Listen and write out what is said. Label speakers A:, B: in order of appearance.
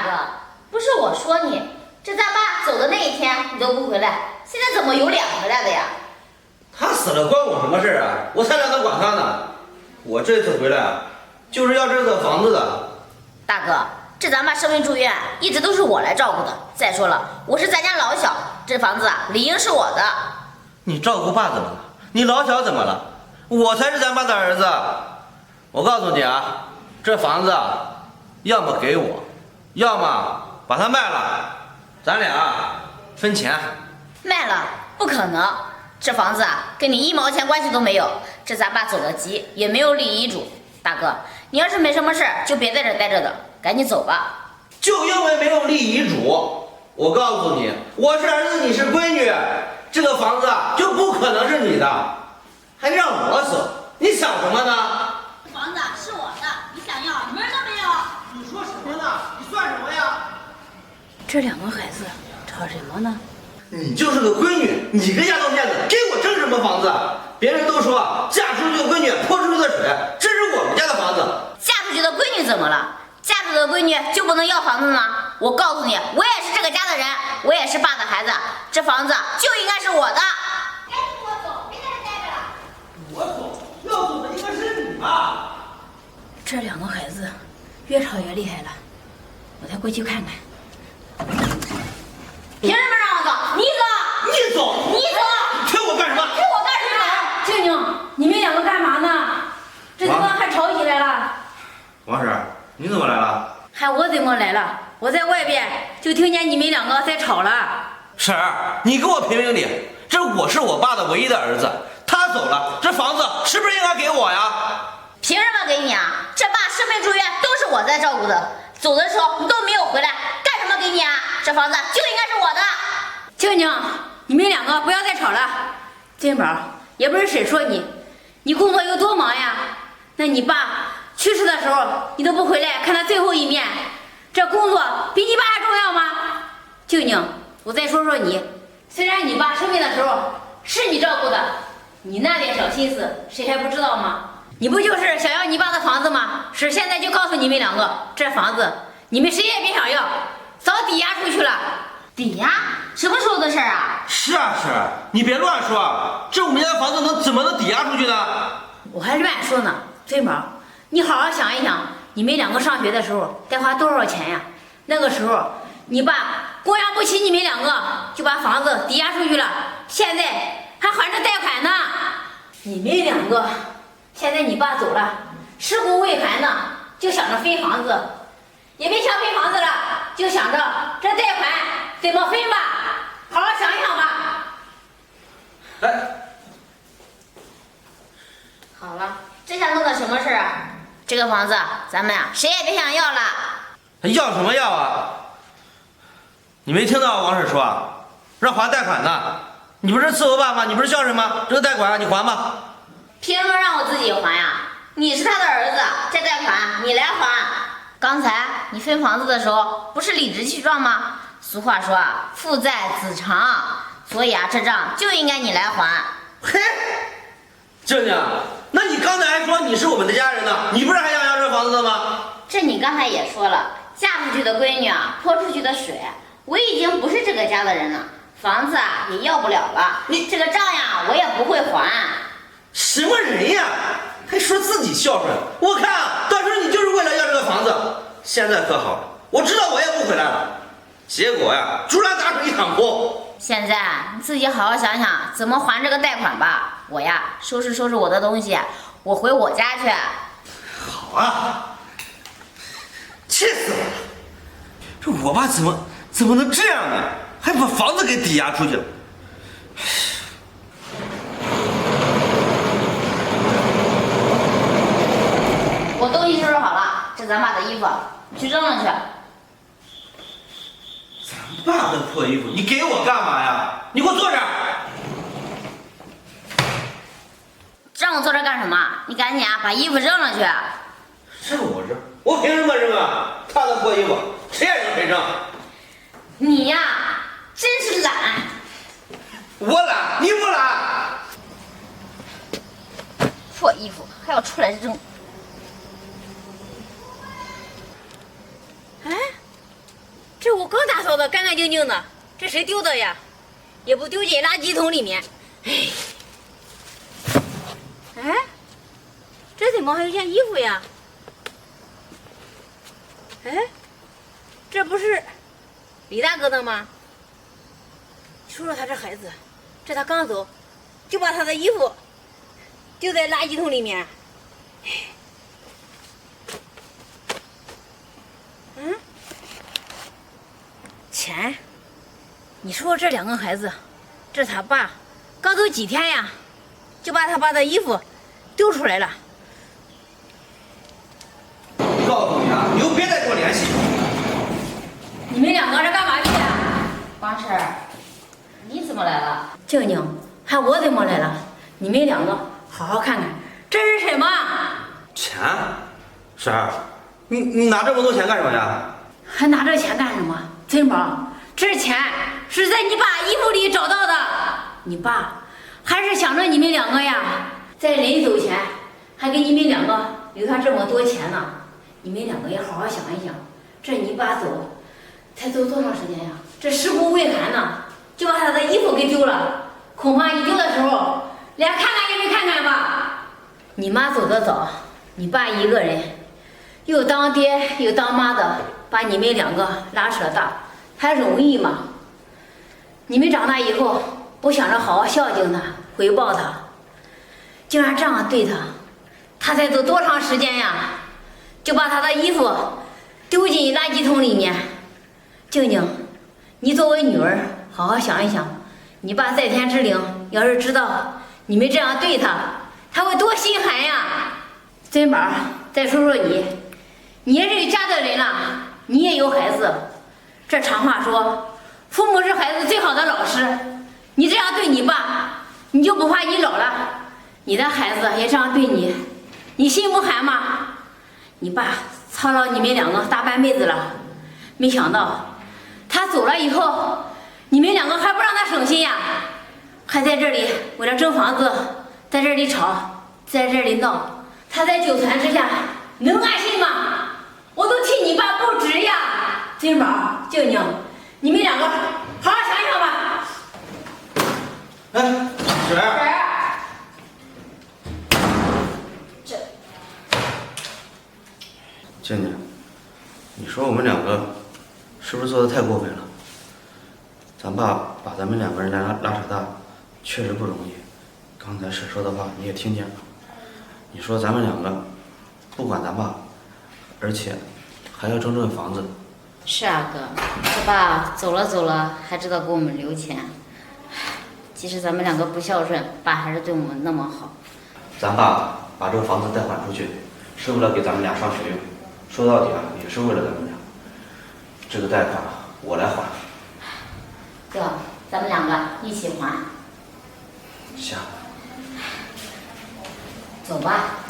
A: 哥，不是我说你，这咱爸走的那一天你都不回来，现在怎么有脸回来的呀？
B: 他死了关我什么事啊？我才懒得管他呢。我这次回来啊，就是要这个房子的。
A: 大哥，这咱爸生病住院，一直都是我来照顾的。再说了，我是咱家老小，这房子啊理应是我的。
B: 你照顾爸怎么了？你老小怎么了？我才是咱爸的儿子。我告诉你啊，这房子啊，要么给我，要么把它卖了，咱俩分钱。
A: 卖了？不可能，这房子啊跟你1毛钱关系都没有。这咱爸走得急，也没有立遗嘱。大哥，你要是没什么事儿，就别在这待着的，赶紧走吧。
B: 就因为没有立遗嘱，我告诉你，我是儿子，你是闺女，这个房子啊就不可能是你的，还让我走，你想什么呢？
A: 房子是我的，你想要门都没有。
B: 你说什么呢？你算什么呀？
A: 这2个孩子吵什么呢？
B: 你就是个闺女，你个丫头片子，给我争什么房子？别人都说嫁出去的闺女泼出去的水，这是我们家的房子。
A: 嫁出去的闺女怎么了？嫁出去的闺女就不能要房子吗？我告诉你，我也是这个家的人，我也是爸的孩子，这房子就应该是我的。赶紧给我走，别在这待着了。
B: 我走，要走的应该是你吧？
A: 这2个孩子越吵越厉害了，我再过去看看。凭什么让我走？你走！
B: 你走！
A: 你走！
B: 推我干什么？
A: 推我干什么？
C: 静静，你们2个干嘛呢？这怎么还吵起来了？
B: 王婶，你怎么来了？
C: 还我怎么来了？我在外边就听见你们2个在吵了。
B: 婶儿，你给我评评理，这我是我爸的唯一的儿子，他走了，这房子是不是应该给我呀？
A: 凭什么给你啊？这爸生病住院都是我在照顾的，走的时候你都没有回来，干什么给你啊？这房子就应该是我的。
C: 静静，你们2个不要再吵了。金宝，也不是谁说你，你工作有多忙呀？那你爸去世的时候你都不回来看他最后一面，这工作比你爸还重要吗？静静，我再说说你，虽然你爸生病的时候是你照顾的，你那点小心思谁还不知道吗？你不就是想要你爸的房子吗？是现在就告诉你们2个，这房子你们谁也别想要，早抵押出去了。
A: 抵押？什么时候的事啊？
B: 是啊，婶儿，你别乱说，这我们家的房子怎么能抵押出去呢？
C: 我还乱说呢，飞毛，你好好想一想，你们2个上学的时候得花多少钱呀？那个时候你爸供养不起你们2个，就把房子抵押出去了，现在还还着贷款呢。你们2个，现在你爸走了，尸骨未寒呢，就想着分房子，也别想分房子了，就想着这贷款怎么分吧，好好想想吧。
B: 哎，
A: 好了，这下弄的什么事啊？这个房子咱们啊谁也别想要了。
B: 要什么要啊？你没听到王婶说啊，让还贷款呢？你不是伺候爸吗？你不是孝顺吗？这个贷款你还吧。
A: 凭什么让我自己还呀？你是他的儿子，这贷款你来还。刚才你分房子的时候不是理直气壮吗？俗话说啊，父债子偿，所以啊这账就应该你来还。
B: 嘿，静静，那你刚才还说你是我们的家人呢，你不是还想要这房子的吗？
A: 这你刚才也说了，嫁出去的闺女啊，泼出去的水，我已经不是这个家的人了，房子啊也要不了了，你这个账呀我也不会还。
B: 什么人呀，还说自己孝顺？我看啊，当时你就是为了要这个房子。现在可好了，我知道我也不回来了，结果呀，竹篮打水一场空。
A: 现在你自己好好想想怎么还这个贷款吧。我呀收拾收拾我的东西，我回我家去。
B: 好啊，气死我了！这我爸怎么能这样呢？还把房子给抵押出去了。
A: 我东西收拾好了，这咱爸的衣服你去扔了去。
B: 咱爸的破衣服你给我干嘛呀？你给我坐这儿。
A: 让我坐这干什么？你赶紧啊把衣服扔了去。
B: 扔我扔？我凭什么扔啊？他的破衣服谁爱扔谁扔。
A: 你呀真是懒。
B: 我懒，你不懒。
A: 破衣服还要出来扔。哎，
C: 屋刚打扫的干干净净的，这谁丢的呀？也不丢进垃圾桶里面。哎，这怎么还有件衣服呀？哎，这不是李大哥的吗？说说他这孩子，这他刚走，就把他的衣服丢在垃圾桶里面。嗯，钱？你说这两个孩子，这他爸刚走几天呀，就把他爸的衣服丢出来了。
B: 告诉你啊，以后别再跟我联系。
C: 你们两个是干嘛去呀？
A: 王婶儿，你怎么来了？
C: 静静，还我怎么来了？你们两个好好看看，这是什么？
B: 钱，婶儿，你拿这么多钱干什么呀？
C: 还拿这钱干什么？尊宝，这钱是在你爸衣服里找到的。你爸还是想着你们两个呀，在临走前还给你们两个留下这么多钱呢。你们两个也好好想一想，这你爸走才走多长时间呀？这食不未寒呢，就把他的衣服给丢了。恐怕一丢的时候连看看也没看看吧。你妈走得早，你爸一个人又当爹又当妈的，把你们两个拉扯大，还容易吗？你们长大以后不想着好好孝敬他，回报他，竟然这样对他，他才走多长时间呀？就把他的衣服丢进垃圾桶里面。静静，你作为女儿，好好想一想，你爸在天之灵要是知道你们这样对他，他会多心寒呀。尊宝，再说说你，你也是家的人了，你也有孩子。这常话说，父母是孩子最好的老师。你这样对你爸，你就不怕你老了，你的孩子也这样对你，你心不寒吗？你爸操劳你们两个大半辈子了，没想到他走了以后，你们两个还不让他省心呀，还在这里为了争房子，在这里吵，在这里闹。他在纠缠之下能安心吗？我都替你爸不值呀。尊宝、静静，你们两个好好想想吧。
B: 哎，婶儿，静静，你说我们两个是不是做的太过分了？咱爸把咱们两个人拉扯大，确实不容易。刚才婶说的话你也听见了。你说咱们两个不管咱爸，而且还要争这房子。
A: 是啊，哥，他爸走了，还知道给我们留钱。即使咱们两个不孝顺，爸还是对我们那么好。
B: 咱爸把这个房子贷款出去，是为了给咱们俩上学用。说到底啊，也是为了咱们俩。这个贷款我来还。
A: 哥，咱们两个一起还。
B: 行。
A: 走吧。